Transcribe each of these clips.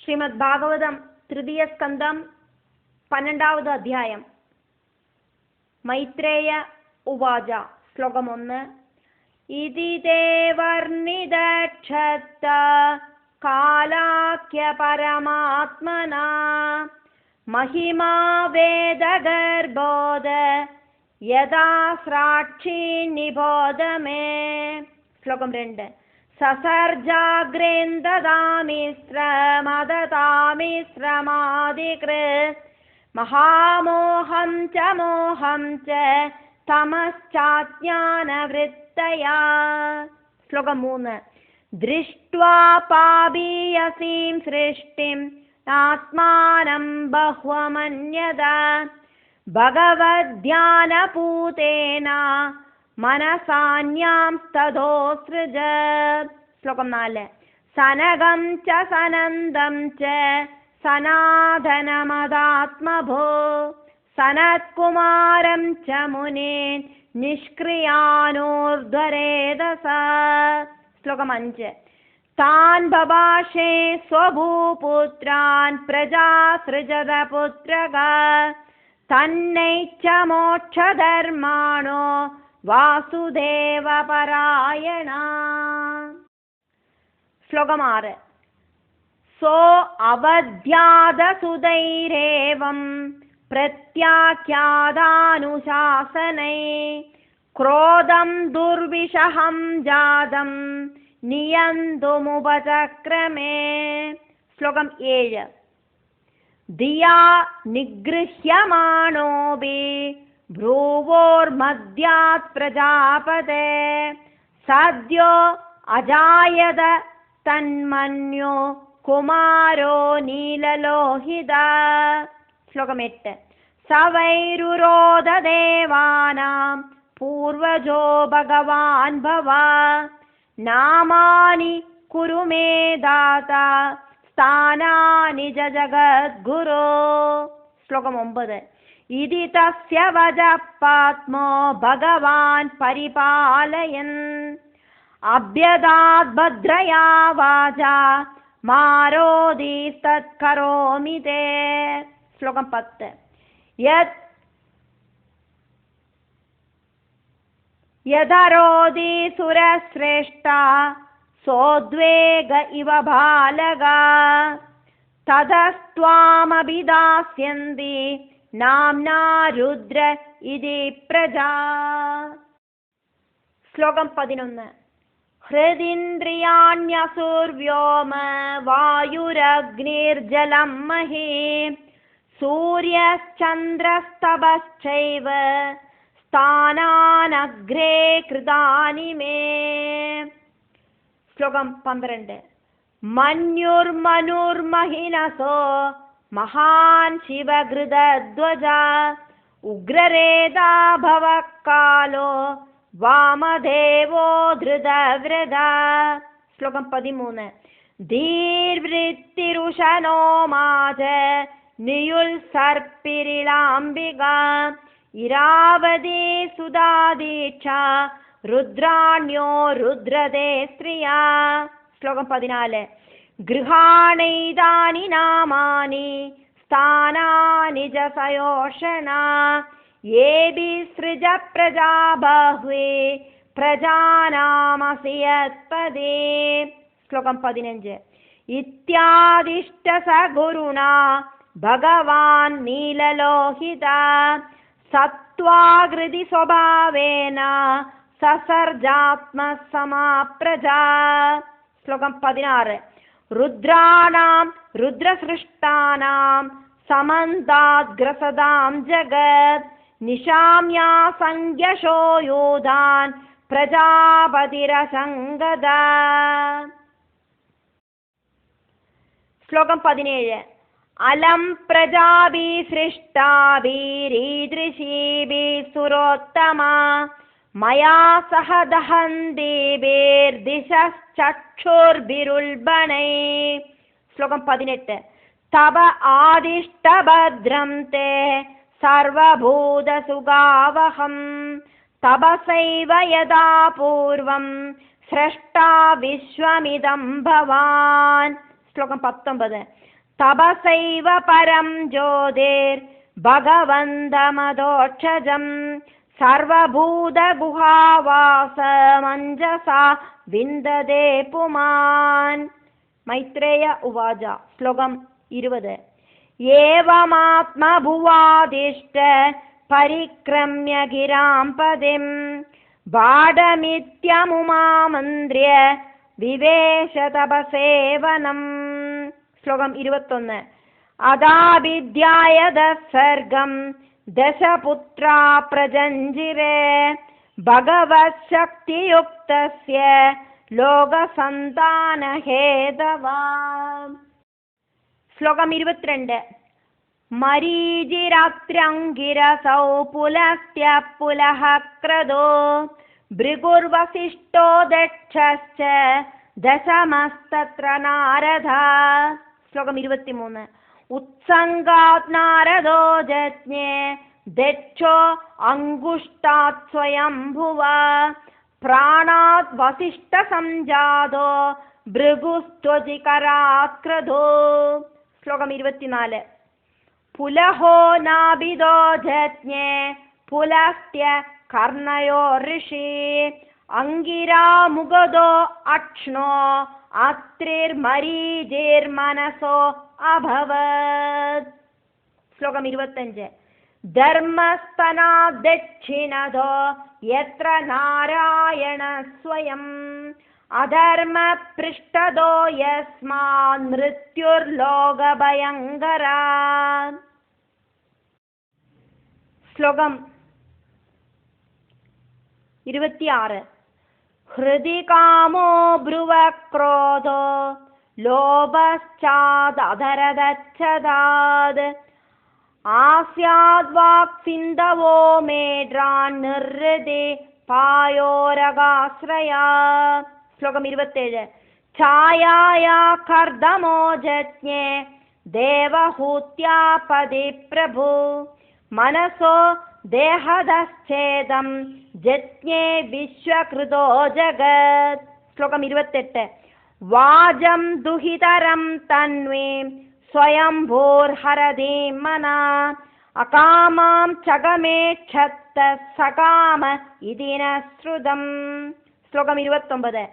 ശ്രീമദ് ഭാഗവതം തൃതീയ സ്കന്ധം 12ാவது അധ്യായം. മൈത്രേയ ഉവാച. ശ്ലോകം 1. ഇതി തേ വർണ്ണിതക്ഷത്ത കാലാഖ്യ പരമാത്മനാ മഹിമാ വേദഗർഭോദ യഥാ സ്രാക്ഷി നിബോധ മേ. ശ്ലോകം 2. സസർജാഗ്രേന്ദദാമിശ്രമദതാമിശ്രമാദികൃ മഹാമോഹം ച മോഹം ച തമശ്ചാജ്ഞാനവൃത്തയാ. ശ്ലോകം 3. ദൃഷ്ട്വാ പാപീയസീം സൃഷ്ടിം ആത്മാനം ബഹ്വമന്യത ഭഗവദ്ധ്യാനപൂതേന മനസാന്യാം തഥോസൃജ. ശ്ലോകം 4. സനകം ച സനന്ദം ച സനാതനമദാത്മഭോ സനത്കുമാരം ച മുനീൻ നിഷ്ക്രിയാനൂർധ്വരേതസ. ശ്ലോകം 5. താൻ ബഭാഷേ സ്വഭൂപുത്രാൻ പ്രജാസൃജത പുത്രക തന്നൈച്ച മോക്ഷധർമാണോ വാസുദേവ പരായണ. ശ്ലോകം 6. സോ അവധ്യാതസുതൈരേവം പ്രത്യാഖ്യാതാനുശാസനൈ ക്രോധം ദുർവിഷഹം ജാതം നിയന്തുമുപചക്രമേ. ശ്ലോകം 7. ധിയാ നിഗൃഹ്യമാണോപി ഭ്രുവോർമധ്യാത് പ്രജാപതേ സദ്യോ അജായത തന്മന്യോ കുമാരോ നീലലോഹിത. ശ്ലോകം 8. സവൈരുരോധ ദേവാനാം പൂർവജോ ഭഗവാൻ ഭവ നാമാനി കുരു മേ ദാത സ്ഥാനാനി ജഗദ്ഗുരോ. ശ്ലോകം 9. ഇതി തസ്യ വജപാത്മോ ഭഗവാൻ പരിപാലയൻ അഭ്യദാത് ഭദ്രയാ വാചാ മാരോദീസ്തത്കരോമി തേ. ശ്ലോകം 10. യഥരോദി സുരശ്രേഷ്ഠ സോദ്വേഗ ഇവ ബാലക തതസ്ത്വാമഭിദാസ്യന്തി നാംനാ രുദ്ര ഇതി പ്രജാ. ശ്ലോകം 11. ഹൃദിന്ദ്രിയാണ്യസുർവ്യോമ വായുരഗ്നിർജലം മഹി സൂര്യശ്ചന്ദ്രസ്തപശ്ചൈവ സ്ഥാനാനഗ്രേ കൃതാനി മേ. ശ്ലോകം 12. മന്യുർമനുർമഹിനസോ മഹാൻ ശിവഘൃതധ്വജ ഉഗ്രരേതാ ഭവക്കാലോ വാമദേവോ ധൃതവ്രത. ശ്ലോകം 13. ധീർവൃത്തിരുഷനോ മാജ നിയുൽസർപ്പിരിളാംബിക ഇരാവതി സുധാദീക്ഷ രുദ്രാണ്യോ രുദ്രദേ സ്ത്രിയാ. ശ്ലോകം 14. ഗൃഹാണൈതാനി നാമാനി സ്ഥാനാനി ച സയോഷണ യേബി സൃജ പ്രജാ ബഹ്വേ പ്രജാനാമസി യത്പദേ. ശ്ലോകം 15. ഇത്യാദിഷ്ട സഗുരുണ ഭഗവാൻ നീലലോഹിത സത്വാകൃതി സ്വഭാവേന സസർജാത്മസമാപ്രജാ. ശ്ലോകം 16. രുദ്രാണാം രുദ്രസൃഷ്ടാനാം സമന്താദ്ഗ്രസദാം ജഗത് നിശാമ്യാസംഖ്യശോ യോധാൻ പ്രജാപതിരസംഗത. ശ്ലോകം 17. അലം പ്രജാഭി സൃഷ്ടാഭിരീദൃശീഭി സുരോത്തമ മയാ സഹ ദഹന്തിഭിർദിശശ്ചക്ഷുർഭിരുൽബണൈ. ശ്ലോകം 18. തപ ആദിഷ്ടഭദ്രം തേ സർവഭൂതസുഗാവഹം തപസൈവ യഥാ പൂർവം സൃഷ്ടാ വിശ്വമിദം ഭവാൻ. ശ്ലോകം 19. തപസൈവ പരം ജ്യോതിർ ഭഗവന്തമദോക്ഷജം സർവഭൂതഗുഹാവാസമഞ്ജസാ വിന്ദതേ പുമാൻ. മൈത്രേയ ഉവാച. ശ്ലോകം 20. ഏവമാത്മഭുവാദിഷ്ട പരിക്രമ്യ ഗിരാം പദിം ബാഡമിത്യമുമാമന്ത്ര്യ വിവേശ തപസേവനം. ശ്ലോകം 21. അദാഭിധ്യായത സർഗം ദശപുത്രാ പ്രജഞ്ജിരേ ഭഗവത് ശക്തിയുക്തസ്യ ലോകസന്താനഹേതവാ. ശ്ലോകം 22. മരീചിരാത്ര്യങ്കിരസൗ പുലസ്ത്യ പുലഃ ക്രതോ ഭൃഗുർവസിഷ്ഠോ ദക്ഷശ്ച ദശമസ്തത്ര നാരദ. ശ്ലോകം 23. ഉത്സംഗാത് നാരദോ ജജ്ഞേ ദക്ഷോ അങ്കുഷ്ടാത് സ്വയംഭുവ പ്രാണാത് വസിഷ്ഠ സംജാതോ ഭൃഗുസ്ത്വജികരാത് ക്രതോ. ശ്ലോകം 24. പുലഹോ നാഭിദോ ജജ്ഞേ പുലസ്ത്യ കർണയോ ഋഷി അങ്കിരാമുഗദോ അക്ഷ്ണോ അത്രിർമരീചിർമനസോ അഭവത്. ശ്ലോകം 25. ധർമ്മസ്തനാ ദക്ഷിണതോ യത്ര നാരായണ സ്വയം അധർമ്മ പൃഷ്ഠതോ യസ്മാൻ മൃത്യുർലോകഭയങ്കരാ. ശ്ലോകം 26. ഹൃദി കാമോ ബ്രുവ ക്രോധോ ലോഭശ്ചാദരദച്ഛദാത് ആസ്യാദ് വാക്സിന്ദവോ മേഡ്രാൻ നിർഹൃദി പായോരകാശ്രയാ. ശ്ലോകം 27. ഛായായാ കർദമോ ജജ്ഞേ ദേവഹൂത്യാപതി പ്രഭു മനസോ ദേഹദശ്ഛേദം ജജ്ഞേ വിശ്വകൃതോ ജഗത്. ശ്ലോകം 28. വാജം ദുഹിതരം തന്വീം സ്വയംഭൂർഹരതീം മനാ അകാമാം ചഗമേക്ഷത്ത സകാമ ഇതിന ശ്രുതം. ശ്ലോകം 29.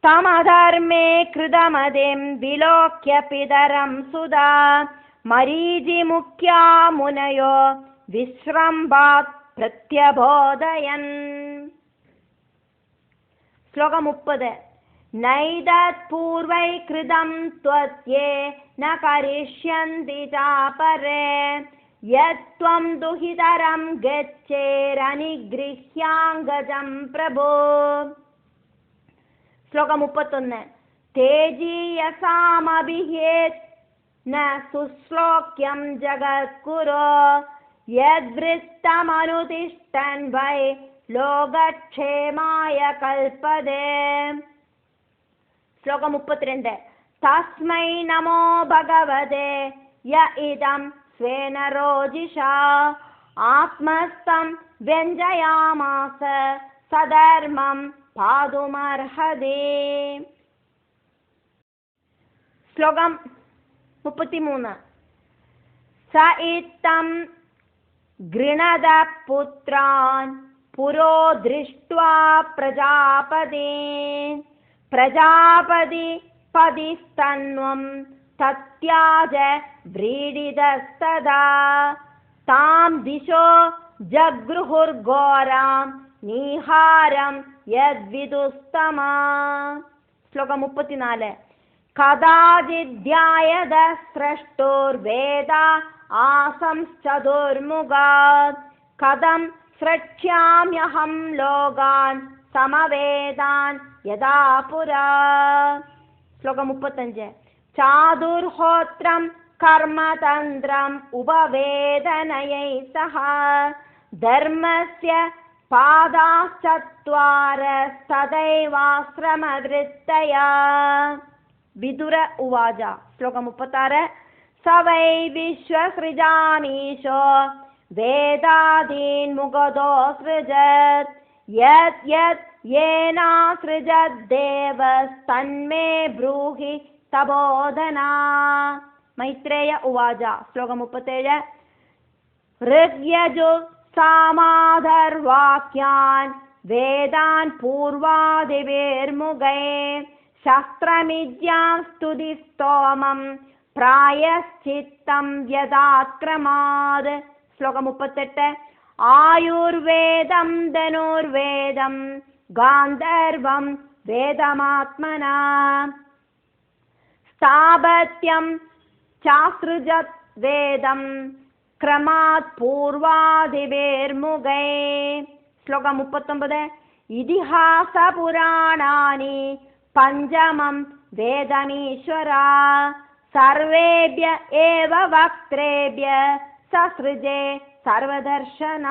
തമധർമ്മേ കൃതമതിം വിലോക്യ പിതരം സുധാ മരീചിമുഖ്യാ മുനയോ വിശ്രംഭാത് പ്രത്യബോധയൻ. ശ്ലോകം 30. നൈതത് പൂർവൈ കൃതം ത്വത്യേ ന കരിഷ്യന്തി ചാപരേ യത്വം ദുഹിതരം ഗച്ഛേരനിഗൃഹ്യാംഗജം പ്രഭോ. ശ്ലോകം 31. തേജീയസാമഭിഹേത് ന സുശ്ലോക്യം ജഗത്കുരോ യദ്വൃത്തമനുതിഷ്ഠൻ വൈ ലോകക്ഷേമായ കൽപ്പതേ. ശ്ലോകം 32. തസ്മൈ നമോ ഭഗവതേ യ ഇദം സ്വേന രോജിഷാ ആത്മസ്ഥം വ്യഞ്ജയാമാസ സധർമ്മം പാതുമർഹതേ. ശ്ലോകം 33. സ ഇത്തം ഗൃണത പുത്രാൻ പുരോ ദൃഷ്ട്വാ പ്രജാപതി പ്രജാപതി പതിസ്തന്വം തത്യാജ വ്രീഡിതസ്തദാ താം ദിശോ ജഗൃഹുർഘോരാം നീഹാരം യദ്വിദുസ്തമാ. ശ്ലോകം 34. കഥാചിദ്ധ്യായത സ്രഷ്ടോർവേദ ആസംശ്ചതുർമുഖാത് കഥം സ്രക്ഷ്യാമ്യഹം ലോകാൻ സമവേദാൻ യഥാ പുരാ. ശ്ലോകം 35. ചാതുർഹോത്രം കർമ്മതന്ത്രം ഉപവേദനയൈ സഹ ധർമ്മസ്യ പാദാശ്ചത്വാരസ്തദൈവാശ്രമവൃത്തയാ. വിദുര ഉവാച. ശ്ലോകം 36. സ വൈ വിശ്വസൃജാമീശോ വേദാദീൻ മുഖദോ സൃജത് യത് യത് യേനാസൃജത് ദേവസ്തന്മേ ബ്രൂഹി തപോധനാ. മൈത്രേയ ഉവാച. ശ്ലോകം 37. ഋഗ്യജു സാമാധർവാക്യാൻ വേദാൻ പൂർവാദിഭിർമുഖേ ശസ്ത്രമിദ്യാം സ്തുതിസ്തോമം പ്രായശ്ചിത്തം യഥാക്രമാത്. ശ്ലോകം 38. ആയുർവേദം ധനുർവേദം ഗാന്ധർവം വേദമാത്മനാ സ്ഥാപത്യം ചാസൃജത് വേദം ക്രമാത് പൂർവാദിഭിർമുഖേ. ശ്ലോകം 39. ഇതിഹാസ പുരാണാനി പഞ്ചമം വേദമീശ്വര സർവേഭ്യ ഏവ വക്ത്രേഭ്യ സസൃജേ സർവദർശന.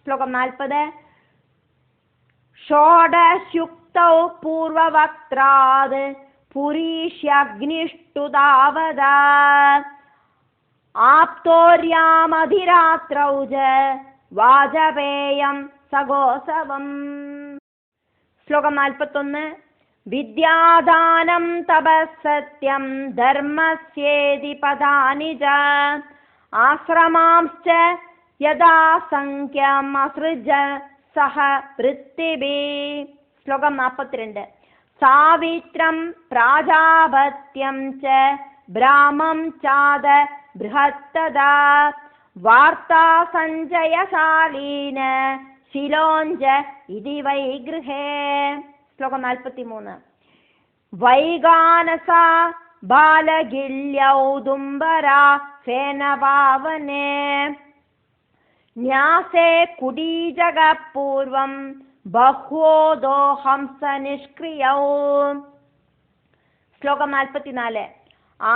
ശ്ലോകം 40. ഷോഡശുക്തൗ പൂർവവക്ത്രാത് പുരീഷ്യഗ്നിഷ്ടുതാവത ആപ്തോര്യാമധിരാത്രൗ ച വാജപേയം സഗോസവം. ശ്ലോകം 41. വിദ്യാദാനം തപസ്സത്യം ധർമ്മസ്യേതി പദാനി ച ആശ്രമാംശ്ച യഥാസംഖ്യം അസൃജ സഹ വൃത്തിഭിः. ശ്ലോകം 42. സാവിത്രം പ്രാജാപത്യം ച ബ്രാഹ്മം ചാദ ബൃഹത്തദാ വാർത്താ സഞ്ജയശാലീന ശിലോഞ്ച ഇതി വൈ ഗൃഹേ. ശ്ലോകം 43. വൈഗാനസ ബാലഗില്യൗദുംബരാ സേനപാവനേ ന്യാസേ കുടീജഗപൂർവം ബഹ്വോദോ ഹംസ നിഷ്ക്രിയൗ. ശ്ലോകം 44.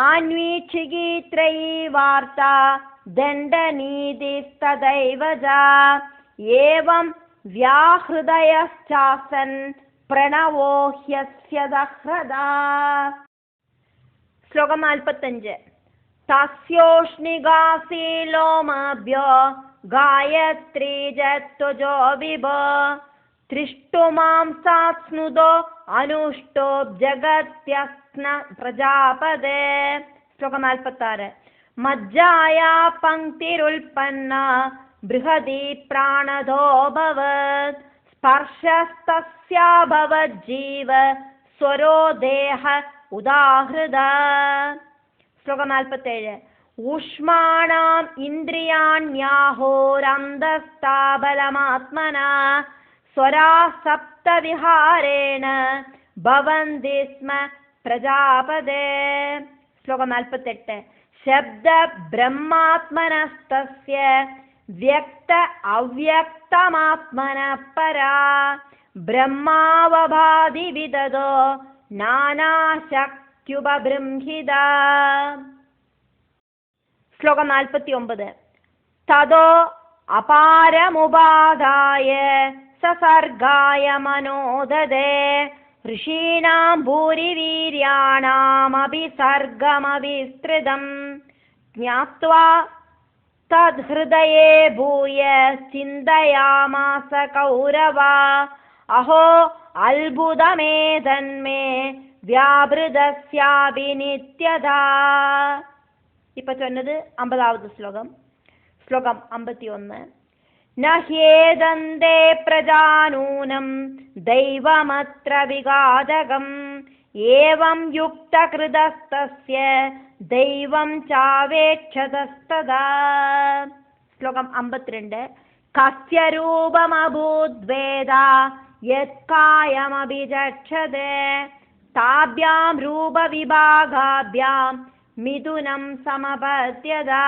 ആന്വീക്ഷികീത്രയീ വാർത്ത ദണ്ഡനീതിസ്തദൈവ ച ഏവം വ്യാഹൃദയശ്ചാസൻ പ്രണവോ ഹ്യസ്യ ദഹ്രദാ. ശ്ലോകം 45. തസ്യോഷ്ണികാസീലോമഭ്യോ ഗായത്രീ ജത്വജോ വിഭോ ത്രിഷ്ടുമാംസാസ്നുദോ അനുഷ്ടോ ജഗത്യസ്ന പ്രജാപതേ. ശ്ലോകം 46. മജ്ജായാ പങ്ക്തിരുൽപ്പന്ന ബൃഹതി പ്രാണധോ ഭവത് സ്പർശസ്തസ്യാഭവത് ജീവ സ്വരോ ദേഹ ഉദാഹൃത. ശ്ലോകം 47. ഊഷ്മാണാം ഇന്ദ്രിയാണ്യാഹോരന്തസ്ഥാബലമാത്മനാ സ്വരാ സപ്തവിഹാരേണ ഭവന്തി സ്മ പ്രജാപതേ. ശ്ലോകം 48. ശബ്ദ ബ്രഹ്മാത്മനസ്തസ്യ വ്യക്ത അവ്യക്തമാത്മന പരാ ബ്രഹ്മാവഭാതി വിദദോ നാനാശക്യുപബൃംഹിത. ശ്ലോകം 49. തതോ അപാരമുപാദായ സസർഗായ മനോദദേ ഋഷീണാം ഭൂരിവീര്യാണാമഭിസർഗമവിസ്തൃതം ജ്ഞാത്വാ തദ്ഹൃദയേ ഭൂയ ചിന്തയാമാസ കൗരവാ അഹോ അത്ഭുതമേതന്മേ വ്യാപൃതസ്യാഭിനിത്യതാ. ഇപ്പൊ ചൊന്നത് 50ാമത് ശ്ലോകം. ശ്ലോകം 51. നഹ്യേദന്തേ പ്രജാനൂനം ദൈവമത്ര വിഘാതകം ഏവം യുക്തകൃതസ്തസ്യ ദൈവം ചാവേക്ഷതസ്തദാ. ശ്ലോകം 52. കസ്യ രൂപമഭൂദ്വേദ യത്കായമഭിചക്ഷതേ താഭ്യാം രൂപവിഭാഗാഭ്യാം മിഥുനം സമപദ്യതാ.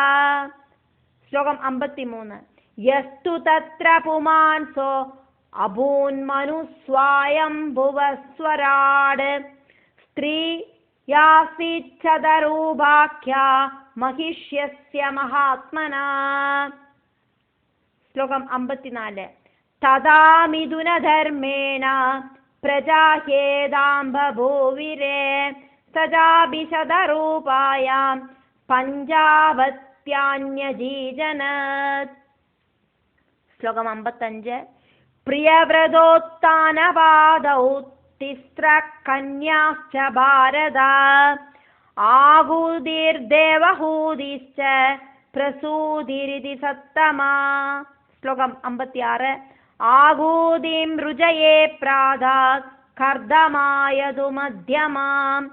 ശ്ലോകം 53. യസ്തു തത്ര പുമാൻസോ അഭൂന്മനുസ്വായംഭുവസ്വരാട് സ്ത്രീ യാസിച്ഛതരൂപാഖ്യാ മഹിഷ്യസ്യ മഹാത്മനാ. ശ്ലോകം 54. തഥാ മിഥുനധർമ്മേണ പ്രജാഹ്യേതാംബഭൂവിരേ സജാഭിശതരൂപായാം പഞ്ചാവത്യാന്യജീജനത്. ശ്ലോകം 55. പ്രിയവ്രതോത്ഥാനപാദൗ तिस्रः कन्याश्च भारत आहुतिर्देवहूतिश्च प्रसूतिरिति सप्तमा श्लोकम् 56 आहुतिं रुजये प्रादात् कर्दमायतु मध्यमाम्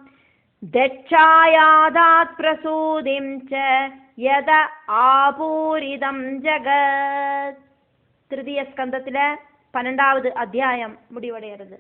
दक्षायादात् प्रसूतिं च यद आपूरितं जगत् തൃതീയ സ്കന്ധത്തിലെ 12ാவது അധ്യായം മുടിവടയരുത്.